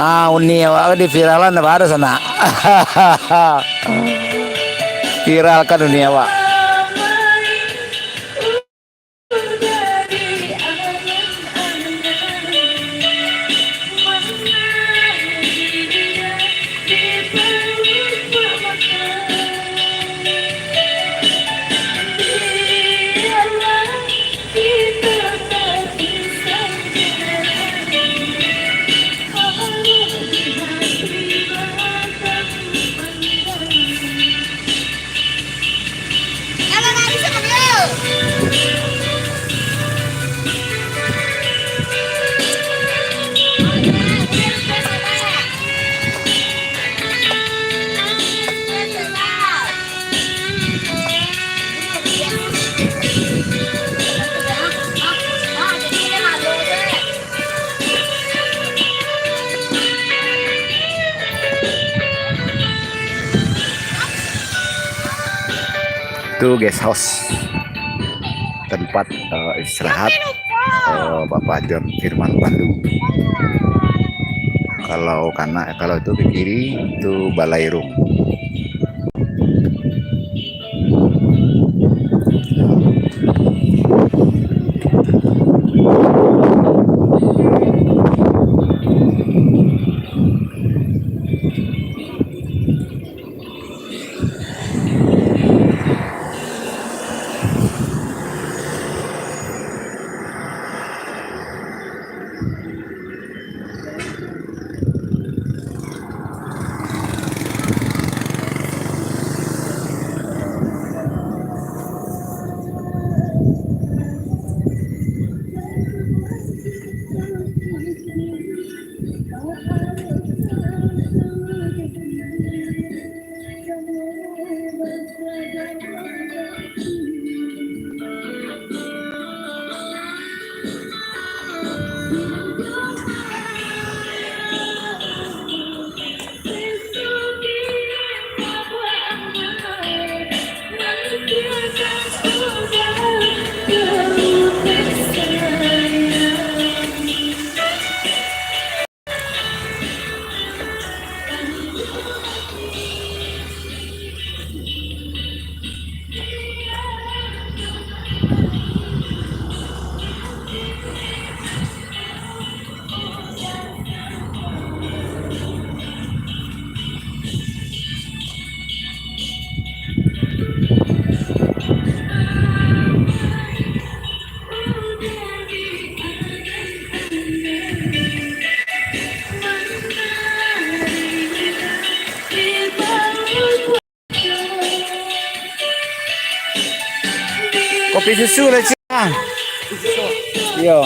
Uni di viralan apa ada sana? Viralkan dunia Pak. Itu guest house, tempat istirahat Bapak John Firman Pandu. Kalau itu ke kiri itu Balairung. Kopi susu lah Cina. Iya.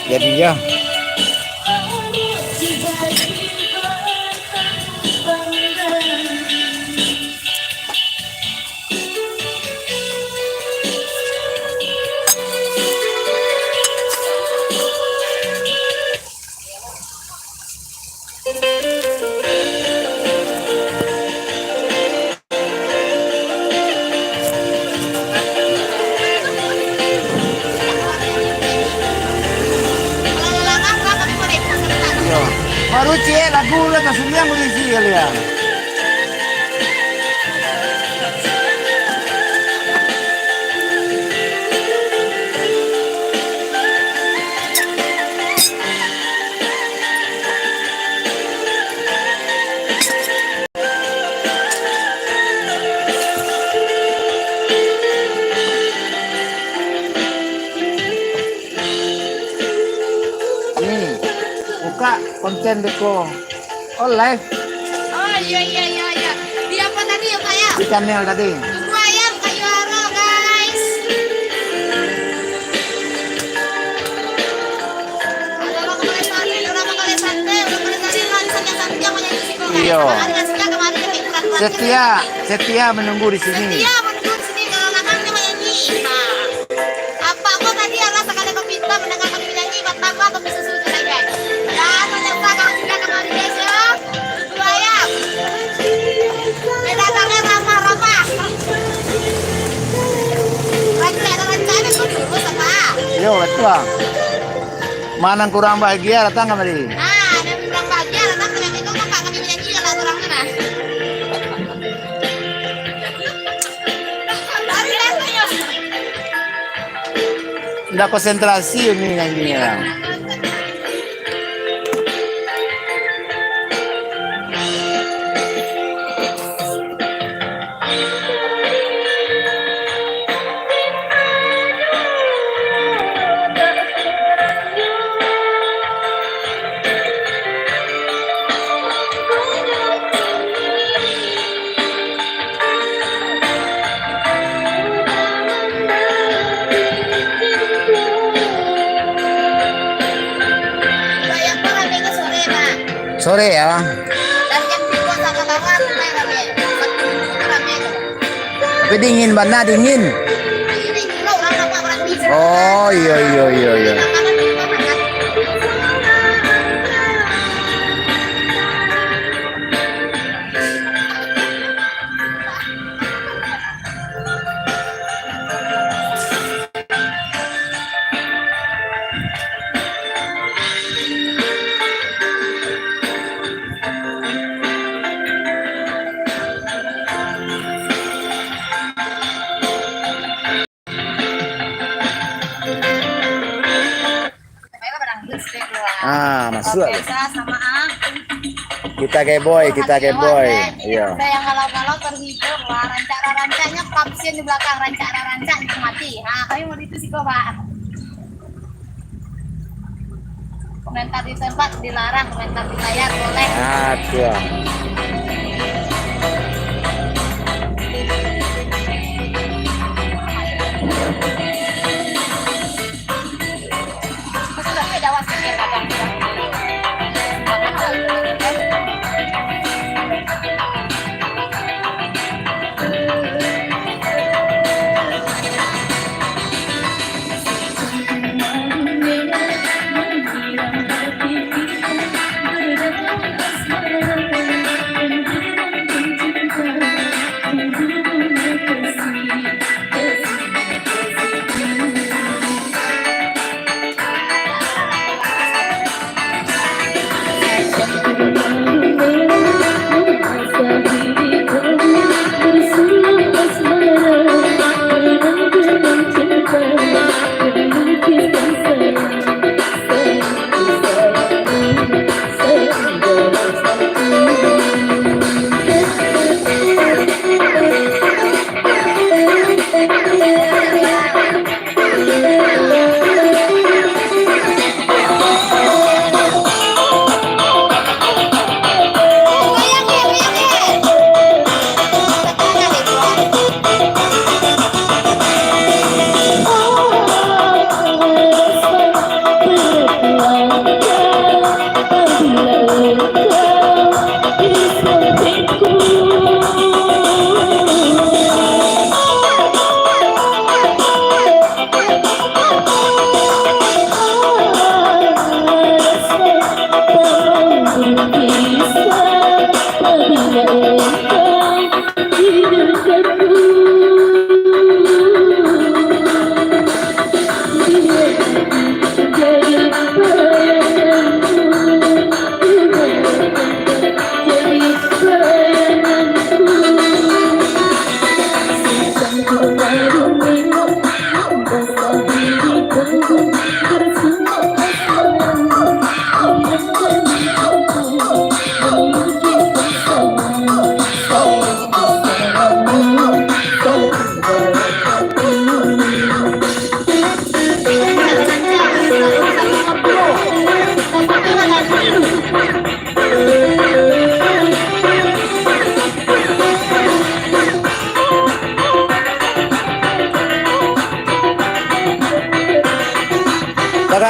Jadi ya. Baru cie lagu lah tasnya musisi kalian. Buka konten Deko. Oh live. Oh iya. Di apa tadi ya Kak ya? Di channel tadi. Tunggu ayam kayu aro guys. Ada orang kemarin santai, udah kemarin santai menyanyi sih kok. Iya. Kemarin Setia menunggu di sini. Setia menunggu di sini kalau kakaknya menyanyi. Nah, apa kok tadi Allah sekali meminta mendengar kami menyanyi mataku atau bisa sudah guys. Dan ternyata kalau sudah kemarin guys ya. Tunggu ayam. Datangnya ramah-ramah. Rencana itu dulu sama. Yo, betul. Mana yang kurang bahagia datang kemari. Ah, ada yang kurang bahagia datang ke itu kan kami menyanyi lah orang mana. Lari rasanya. Nggak konsentrasi ini nyanyinya. Bayang ko rame ke sore, Pak. Sore ya. Dan jam 3 sama kawan mulai rame. Rame. Tapi dingin mana dingin. Ini dulu orang apa orang bisa. Oh iya. Makanan di rumah makan. Mereka barang gede doang. Ah, masuk. Biasa sama ah. Kita boy. Iya. Saya yang galau-galau terhibur lah. Rancak-rancaknya kapsian di belakang. Rancak-rancak itu mati. Nah, kami mau itu sih kok, Pak. Komentar di tempat dilarang, komentar di layar boleh. Aduh. Terus udah beda wasikir kadang.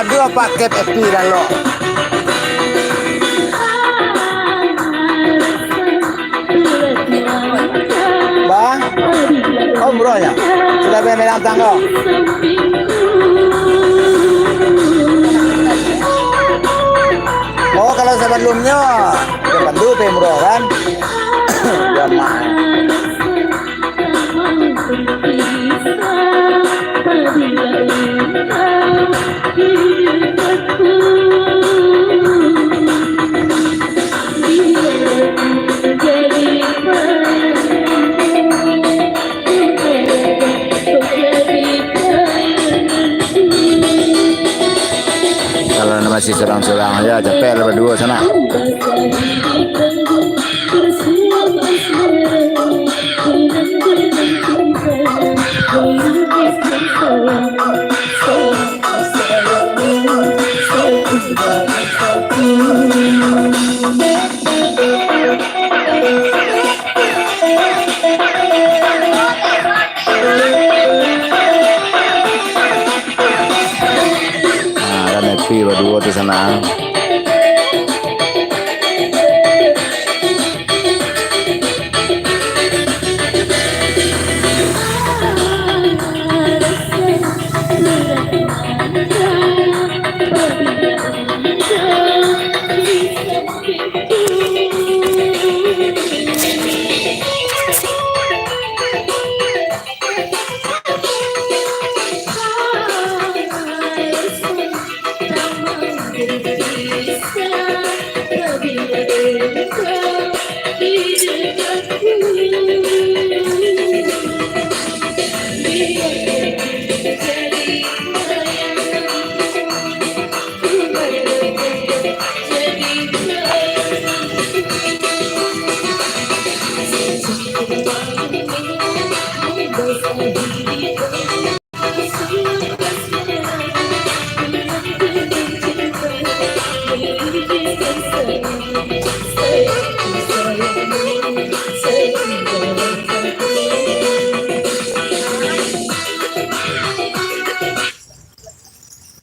Dua paket FP lalu. Bang, bronya sudah benar tangga. Oh, kalau sebelumnya bantu pemro kan? Biar mahal. Hidup Kalian masih serang-serang aja, capek lah berdua sana. Nah, kan happy berdua di sana.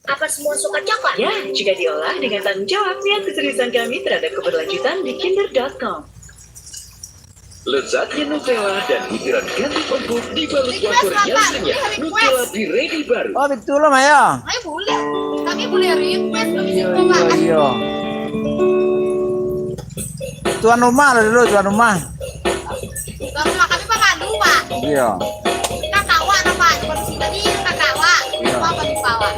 Apa semua suka coklat? Ya, jika diolah dengan tanggung jawab, lihat keseriusan kami terhadap keberlanjutan di Kinder.com. Lezatnya Nutella dan butiran gandum empuk dibalut wafer yang renyah. Nutella di ready baru. Oh, betul lah Maya. Ay, boleh. Kami boleh request kami Iya, suka. iya, iya. Tuan rumah lah dulu, tuan rumah. Baru kami pemandu, Pak. Iya. Kakawa na Pak. Baru sih tadi kakawa. Iya. Apa di bawah?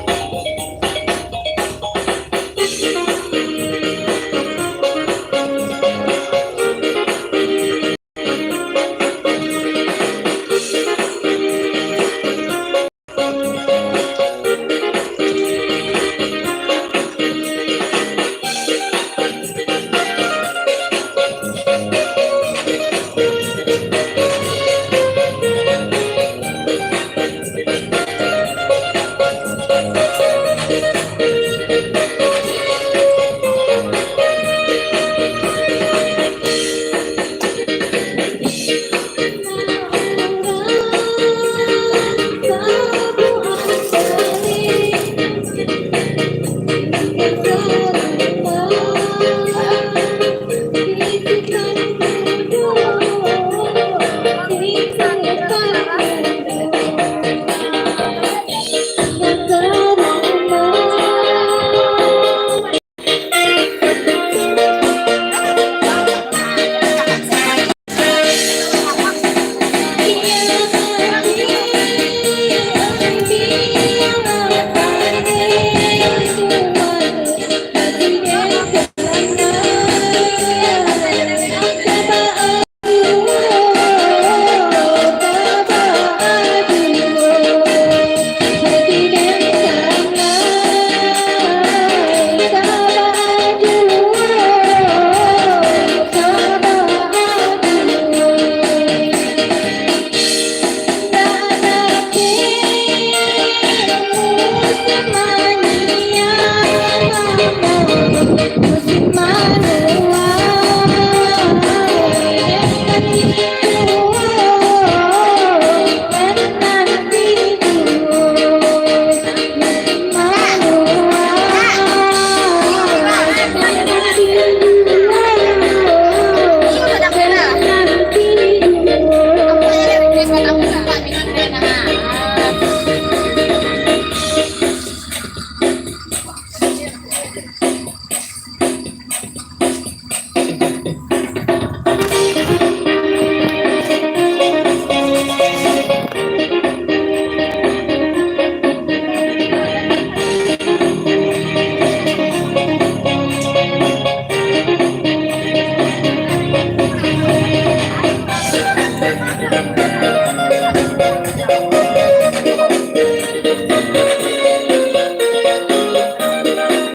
Mania,